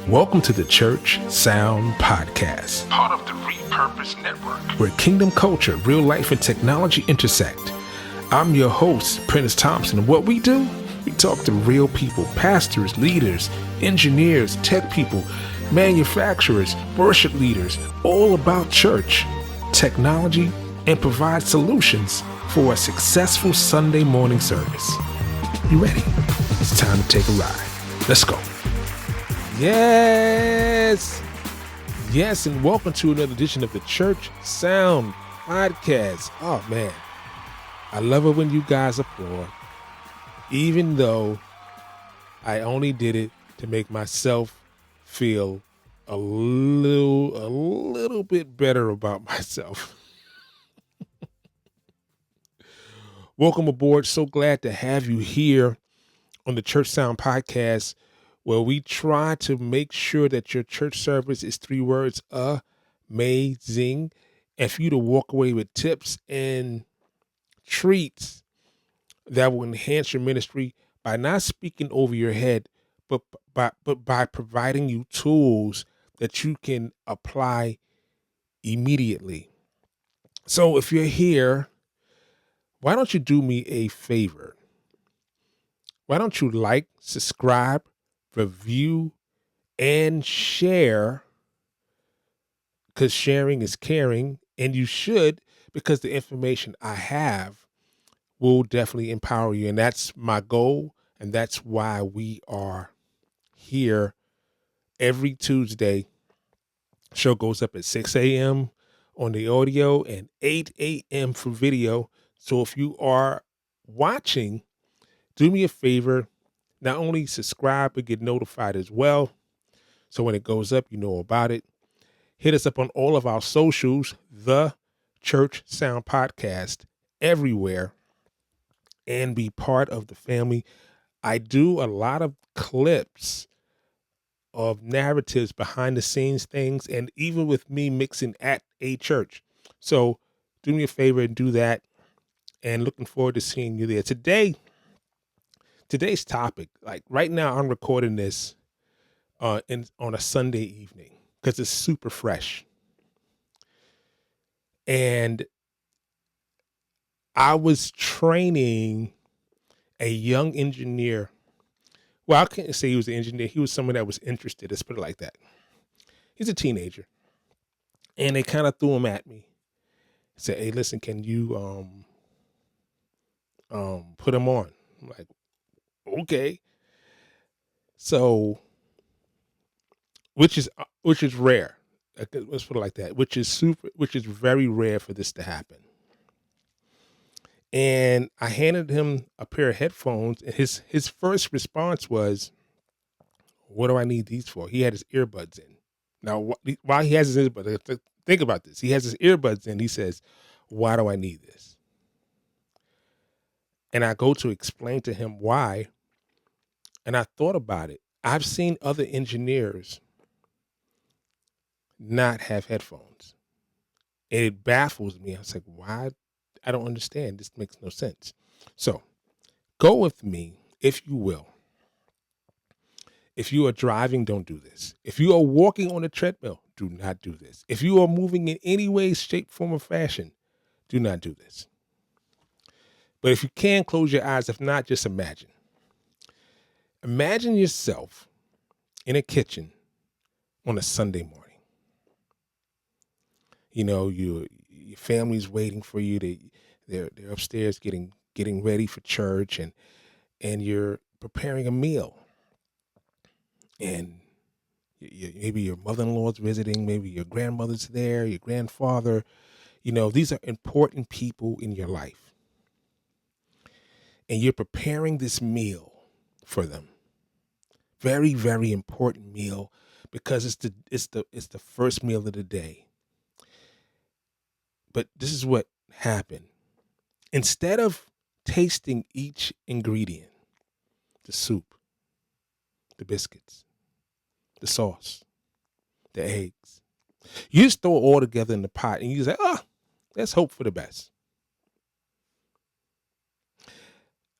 Welcome to the Church Sound Podcast, part of the Repurpose Network, where kingdom culture, real life, and technology intersect. I'm your host, Prentice Thompson, and what we do, we talk to real people, pastors, leaders, engineers, tech people, manufacturers, worship leaders, all about church, technology, and provide solutions for a successful Sunday morning service. You ready? It's time to take a ride. Let's go. Yes, and welcome to another edition of the Church Sound Podcast. Oh man, I love it when you guys applaud, even though I only did it to make myself feel a little bit better about myself. Welcome aboard. So glad to have you here on the Church Sound Podcast, where we try to make sure that your church service is 3 words: amazing, and for you to walk away with tips and treats that will enhance your ministry by not speaking over your head, but by providing you tools that you can apply immediately. So if you're here, why don't you do me a favor? Why don't you like, subscribe, review, and share, because sharing is caring, and you should, because the information I have will definitely empower you, and that's my goal, and that's why we are here every Tuesday. Show goes up at 6 a.m. on the audio and 8 a.m. for video. So if you are watching, do me a favor, not only subscribe, but get notified as well. So when it goes up, you know about it. Hit us up on all of our socials, the Church Sound Podcast, everywhere, and be part of the family. I do a lot of clips of narratives, behind the scenes things, and even with me mixing at a church. So do me a favor and do that. And looking forward to seeing you there. Today's topic, like right now, I'm recording this on a Sunday evening because it's super fresh. And I was training a young engineer. Well, I can't say he was an engineer. He was someone that was interested. Let's put it like that. He's a teenager. And they kind of threw him at me. Said, hey, listen, can you put him on? I'm like, okay. So, which is rare. Let's put it like that. Which is very rare for this to happen. And I handed him a pair of headphones, and his first response was, what do I need these for? He had his earbuds in. Now, while he has his earbuds, think about this. He has his earbuds in. He says, why do I need this? And I go to explain to him why. And I thought about it. I've seen other engineers not have headphones. And it baffles me. I was like, why? I don't understand. This makes no sense. So go with me, if you will. If you are driving, don't do this. If you are walking on a treadmill, do not do this. If you are moving in any way, shape, form, or fashion, do not do this. But if you can, close your eyes. If not, just imagine. Imagine yourself in a kitchen on a Sunday morning. You know, your family's waiting for you. They're upstairs getting ready for church, and you're preparing a meal. And maybe your mother-in-law's visiting, maybe your grandmother's there, your grandfather. You know, these are important people in your life. And you're preparing this meal for them. Very, very important meal, because it's the first meal of the day. But this is what happened. Instead of tasting each ingredient, the soup, the biscuits, the sauce, the eggs, you just throw it all together in the pot and you say, let's hope for the best.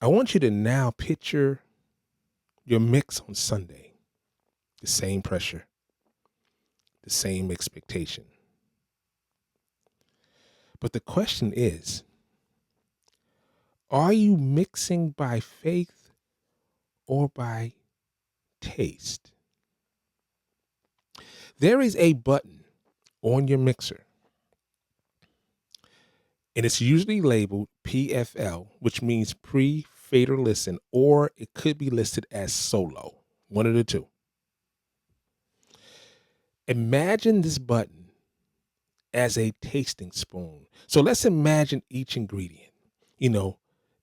I want you to now picture your mix on Sunday. the same pressure, the same expectation. But the question is, are you mixing by faith or by taste? There is a button on your mixer, and it's usually labeled PFL, which means pre-fader listen, or it could be listed as solo, one of the two. Imagine this button as a tasting spoon. So let's imagine each ingredient. You know,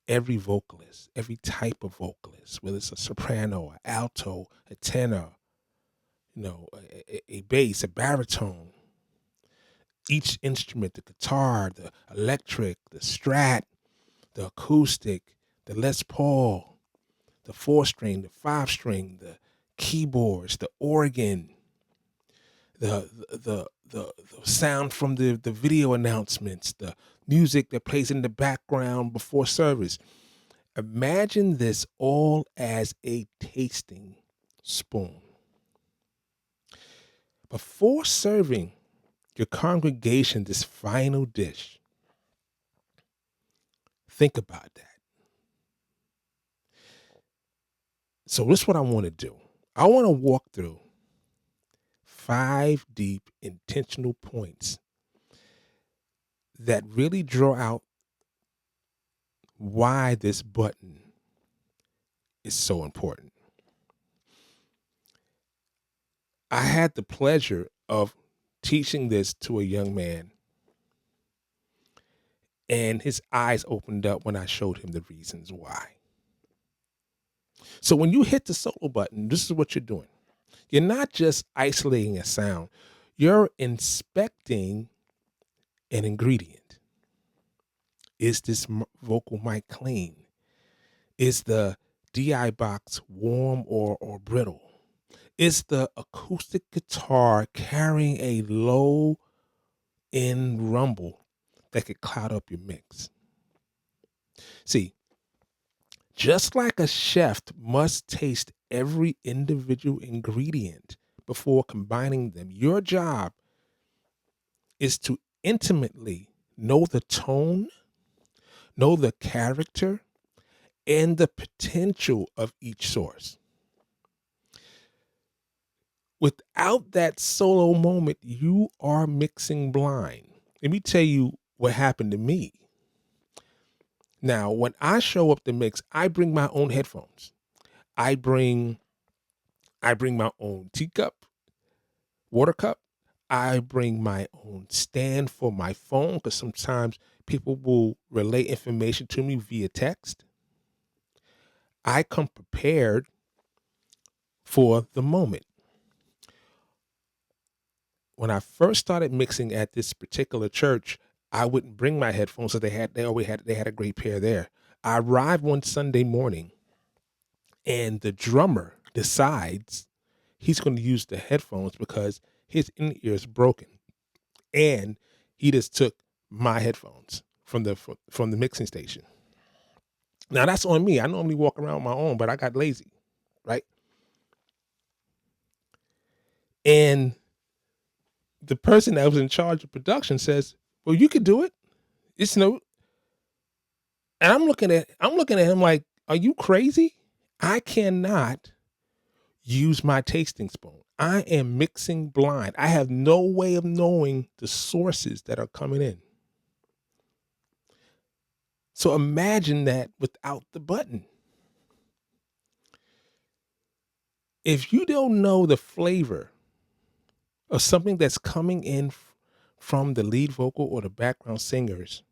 every vocalist, every type of vocalist, whether it's a soprano, an alto, a tenor, a bass, a baritone, each instrument, the guitar, the electric, the Strat, the acoustic, the Les Paul, the 4-string, the 5-string, the keyboards, the organ, the sound from the video announcements, the music that plays in the background before service. Imagine this all as a tasting spoon. Before serving your congregation this final dish, think about that. So this is what I want to do. I want to walk through 5 deep intentional points that really draw out why this button is so important. I had the pleasure of teaching this to a young man, and his eyes opened up when I showed him the reasons why. So when you hit the solo button, this is what you're doing. You're not just isolating a sound, you're inspecting an ingredient. Is this vocal mic clean? Is the DI box warm or brittle? Is the acoustic guitar carrying a low end rumble that could cloud up your mix? See, just like a chef must taste every individual ingredient before combining them, your job is to intimately know the tone, know the character, and the potential of each source. Without that solo moment, you are mixing blind. Let me tell you what happened to me. Now, when I show up to mix, I bring my own headphones. I bring my own teacup, water cup. I bring my own stand for my phone because sometimes people will relay information to me via text. I come prepared for the moment. When I first started mixing at this particular church, I wouldn't bring my headphones, so they had a great pair there. I arrived one Sunday morning, and the drummer decides he's going to use the headphones because his in-ear is broken, and he just took my headphones from the mixing station. Now that's on me. I normally walk around on my own, but I got lazy, right? And the person that was in charge of production says, "Well, you could do it. It's no." And I'm looking at him like, "Are you crazy? I cannot use my tasting spoon. I am mixing blind. I have no way of knowing the sources that are coming in." So imagine that without the button. If you don't know the flavor of something that's coming in from the lead vocal or the background singers,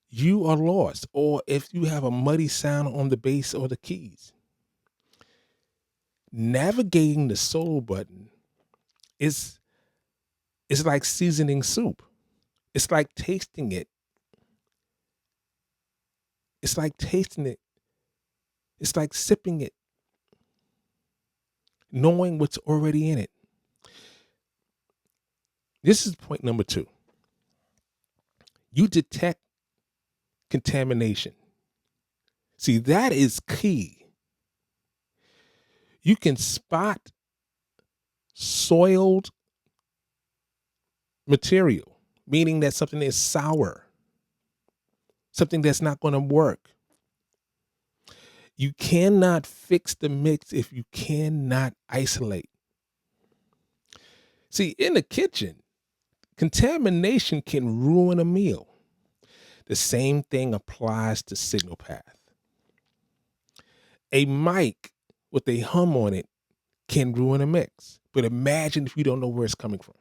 you are lost. Or if you have a muddy sound on the bass or the keys, navigating the solo button is like seasoning soup. It's like tasting it. It's like tasting it. It's like sipping it, knowing what's already in it. This is point number 2. You detect contamination. See, that is key. You can spot soiled material, meaning that something is sour, something that's not going to work. You cannot fix the mix if you cannot isolate. See, in the kitchen, contamination can ruin a meal. The same thing applies to signal path. A mic with a hum on it can ruin a mix. But imagine if you don't know where it's coming from.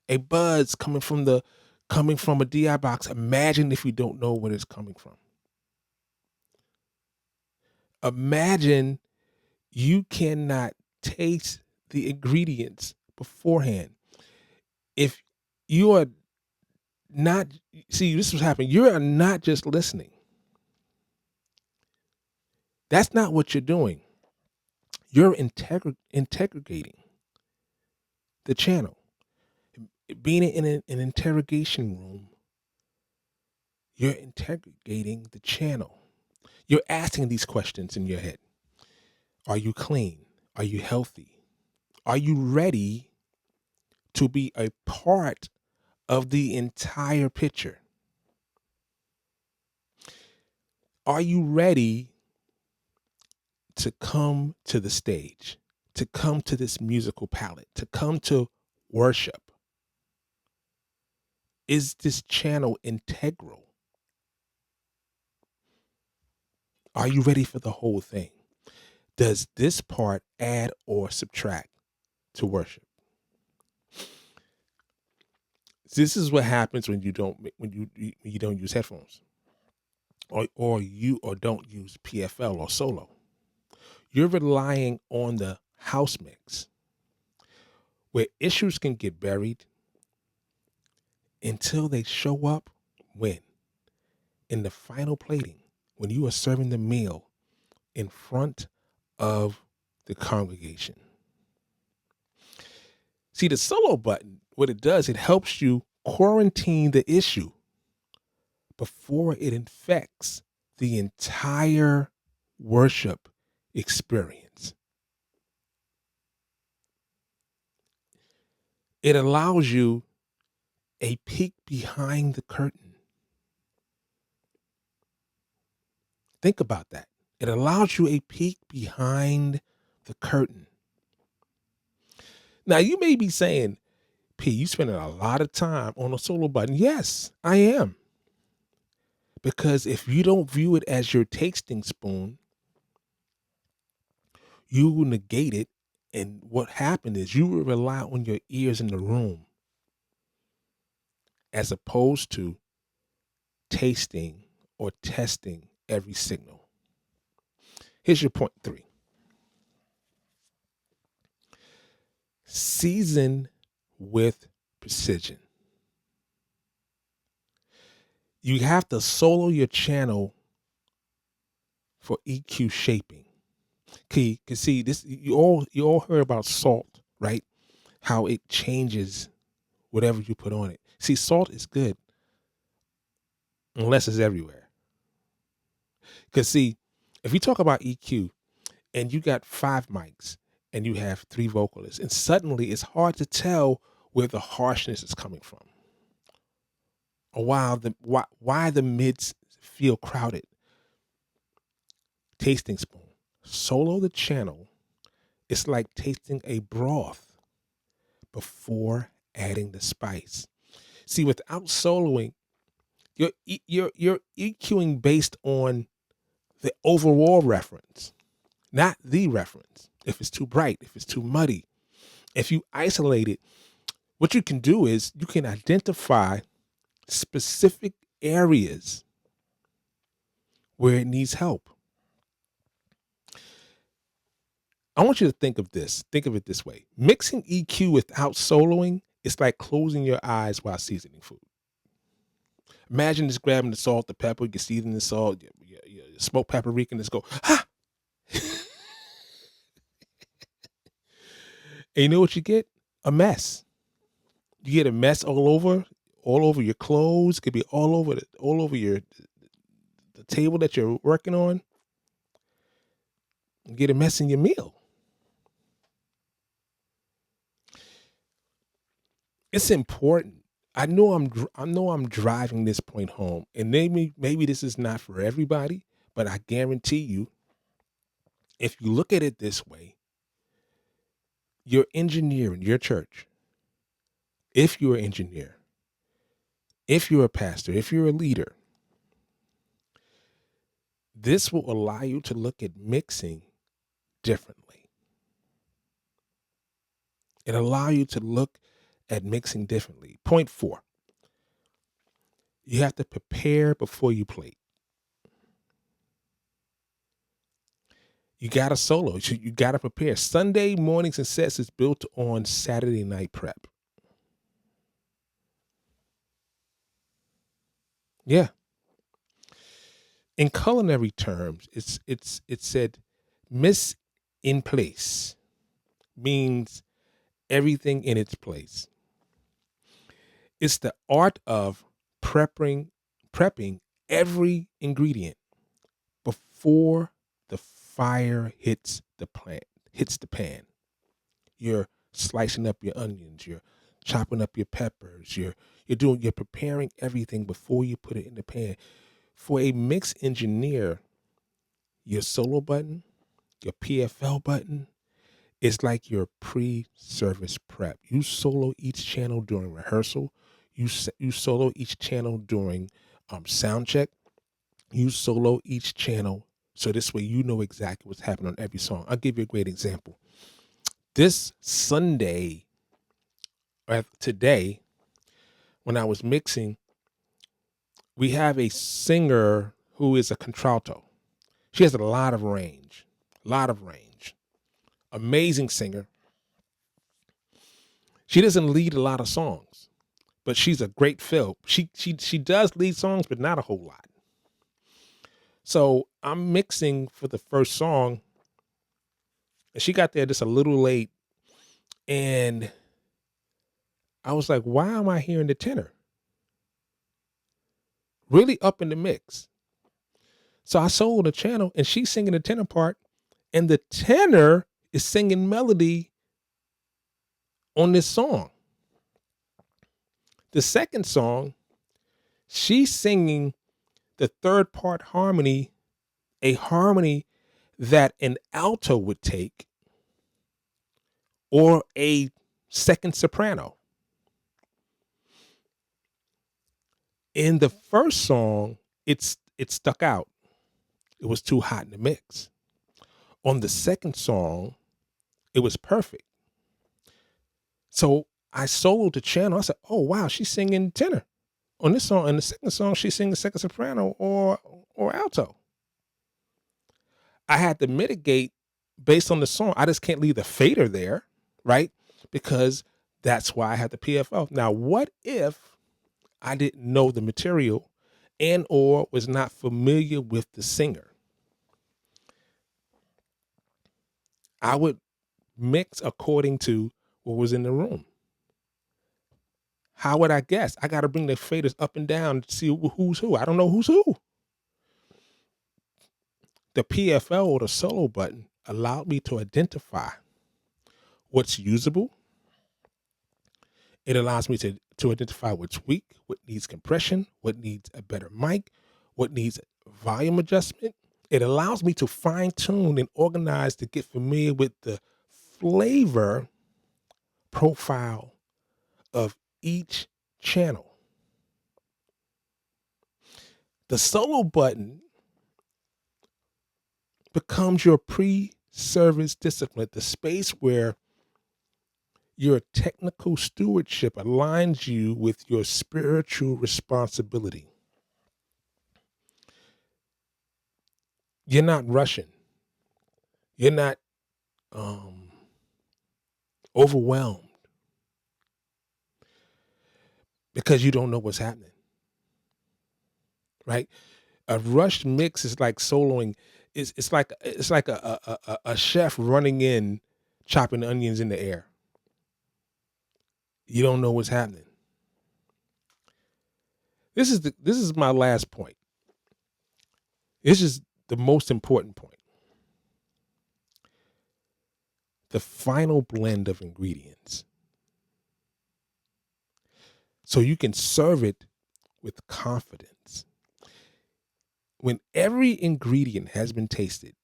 A buzz coming from a DI box. Imagine if you don't know where it's coming from. Imagine you cannot taste the ingredients beforehand. If you are not, see, this was happening. You are not just listening. That's not what you're doing. You're integrating the channel. Being in an interrogation room, you're integrating the channel. You're asking these questions in your head. Are you clean? Are you healthy? Are you ready to be a part of the entire picture? Are you ready to come to the stage, to come to this musical palette, to come to worship? Is this channel integral? Are you ready for the whole thing? Does this part add or subtract to worship? This is what happens when you don't use headphones, or don't use PFL or solo. You're relying on the house mix, where issues can get buried until they show up when? In the final plating, when you are serving the meal in front of the congregation. See, the solo button, what it does, it helps you quarantine the issue before it infects the entire worship experience. It allows you a peek behind the curtain. Think about that. It allows you a peek behind the curtain. Now, you may be saying, P, you spending a lot of time on a solo button. Yes, I am. Because if you don't view it as your tasting spoon, you will negate it. And what happened is you will rely on your ears in the room as opposed to tasting or testing every signal. Here's your point 3. Season with precision. You have to solo your channel for EQ shaping. Cause see this, you all heard about salt, right? How it changes whatever you put on it. See, salt is good unless it's everywhere. Cause see, if you talk about EQ and you got 5 mics and you have 3 vocalists, and suddenly it's hard to tell where the harshness is coming from, or why the mids feel crowded. Tasting spoon. Solo the channel. It's like tasting a broth before adding the spice. See, without soloing, you're EQing based on the overall reference, not the reference. If it's too bright, if it's too muddy, if you isolate it, what you can do is you can identify specific areas where it needs help. I want you to think of this. Think of it this way. Mixing EQ without soloing is like closing your eyes while seasoning food. Imagine just grabbing the salt, the pepper, you season the salt, you smoked paprika, and just go, ha! And you know what you get? A mess. You get a mess all over your clothes. It could be all over the table that you're working on. You get a mess in your meal. It's important. I know I'm driving this point home, and maybe this is not for everybody, but I guarantee you, if you look at it this way, your engineer in your church, if you're an engineer, if you're a pastor, if you're a leader, this will allow you to look at mixing differently. It allow you to look at mixing differently. Point 4, you have to prepare before you play. You got to solo. You got to prepare. Sunday mornings and sets is built on Saturday night prep. Yeah. In culinary terms, it said miss in place means everything in its place. It's the art of prepping every ingredient before the fire hits the pan. You're slicing up your onions, you're chopping up your peppers, you're preparing everything before you put it in the pan. For a mix engineer, your solo button, your PFL button, is like your pre-service prep. You solo each channel during rehearsal. You solo each channel during sound check. You solo each channel so this way you know exactly what's happening on every song. I'll give you a great example. This Sunday, or today, when I was mixing, we have a singer who is a contralto. She has a lot of range, Amazing singer. She doesn't lead a lot of songs, but she's a great fill. She does lead songs, but not a whole lot. So I'm mixing for the first song, and she got there just a little late, and I was like, why am I hearing the tenor? Really up in the mix. So I sold the channel, and she's singing the tenor part, and the tenor is singing melody on this song. The second song, she's singing the third part harmony, a harmony that an alto would take or a second soprano. In the first song, it stuck out. It was too hot in the mix. On the second song, it was perfect. So I sold the channel. I said, "Oh wow, she's singing tenor on this song." And the second song, she's singing second soprano or alto. I had to mitigate based on the song. I just can't leave the fader there, right? Because that's why I had the PFL. Now, what if I didn't know the material and or was not familiar with the singer? I would mix according to what was in the room. How would I guess? I got to bring the faders up and down to see who's who. I don't know who's who. The PFL or the solo button allowed me to identify what's usable. It allows me to identify what's weak, what needs compression, what needs a better mic, what needs volume adjustment. It allows me to fine tune and organize to get familiar with the flavor profile of each channel. The solo button becomes your pre-service discipline, the space where your technical stewardship aligns you with your spiritual responsibility. You're not rushing. You're not overwhelmed because you don't know what's happening, right? A rushed mix is like soloing. It's like a chef running in, chopping onions in the air. You don't know what's happening. This is my last point. This is the most important point. The final blend of ingredients so you can serve it with confidence. When every ingredient has been tasted,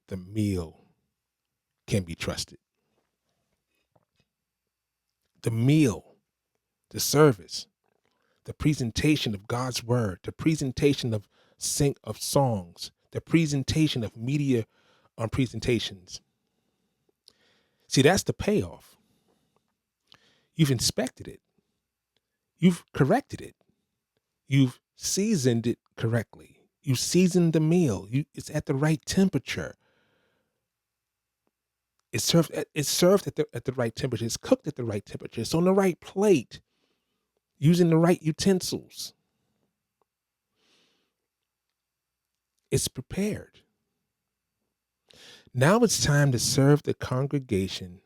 the meal can be trusted. The meal, the service, the presentation of God's word, the presentation of songs, the presentation of media on presentations. See, that's the payoff. You've inspected it. You've corrected it. You've seasoned it correctly. You seasoned the meal. It's at the right temperature. It's served at the right temperature. It's cooked at the right temperature. It's on the right plate, using the right utensils. It's prepared. Now it's time to serve the congregation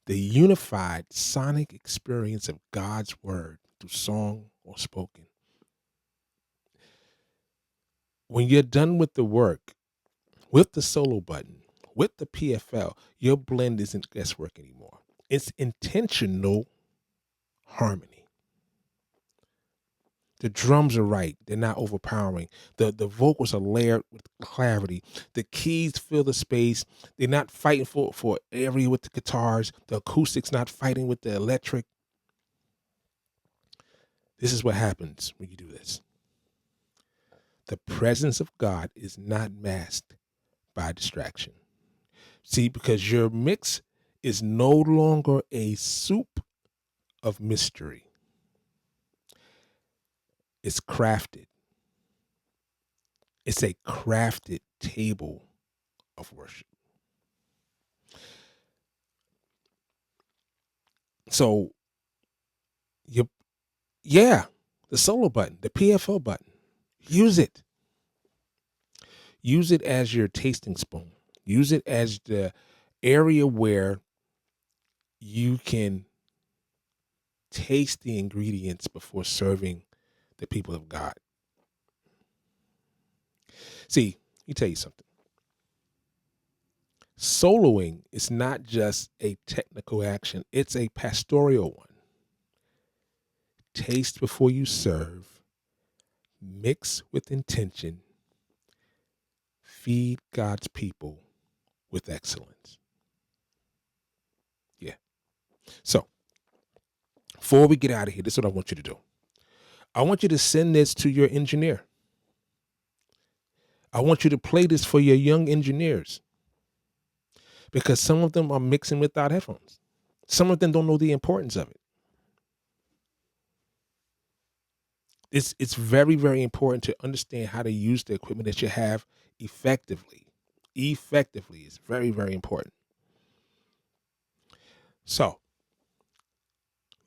the unified sonic experience of God's word through song or spoken. When you're done with the work, with the solo button, with the PFL, your blend isn't guesswork anymore. It's intentional harmony. The drums are right. They're not overpowering. The vocals are layered with clarity. The keys fill the space. They're not fighting for area with the guitars. The acoustics not fighting with the electric. This is what happens when you do this. The presence of God is not masked by distraction. See, because your mix is no longer a soup of mystery. It's crafted. It's a crafted table of worship. So, the solo button, the PFL button, use it. Use it as your tasting spoon. Use it as the area where you can taste the ingredients before serving the people of God. See, let me tell you something. Soloing is not just a technical action, it's a pastoral one. Taste before you serve, mix with intention, feed God's people with excellence. Yeah. So, before we get out of here, this is what I want you to do. I want you to send this to your engineer. I want you to play this for your young engineers, because some of them are mixing without headphones. Some of them don't know the importance of it. It's very, very important to understand how to use the equipment that you have effectively. Effectively is very, very important. So,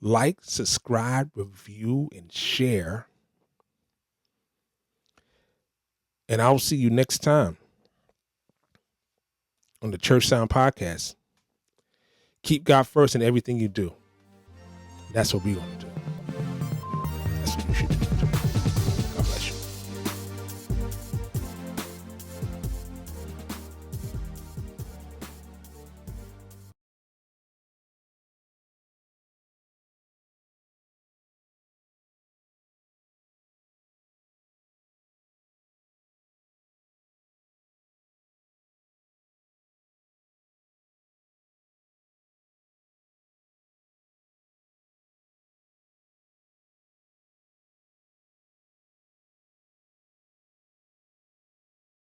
like, subscribe, review, and share. And I'll see you next time on the Church Sound Podcast. Keep God first in everything you do. That's what we're going to do.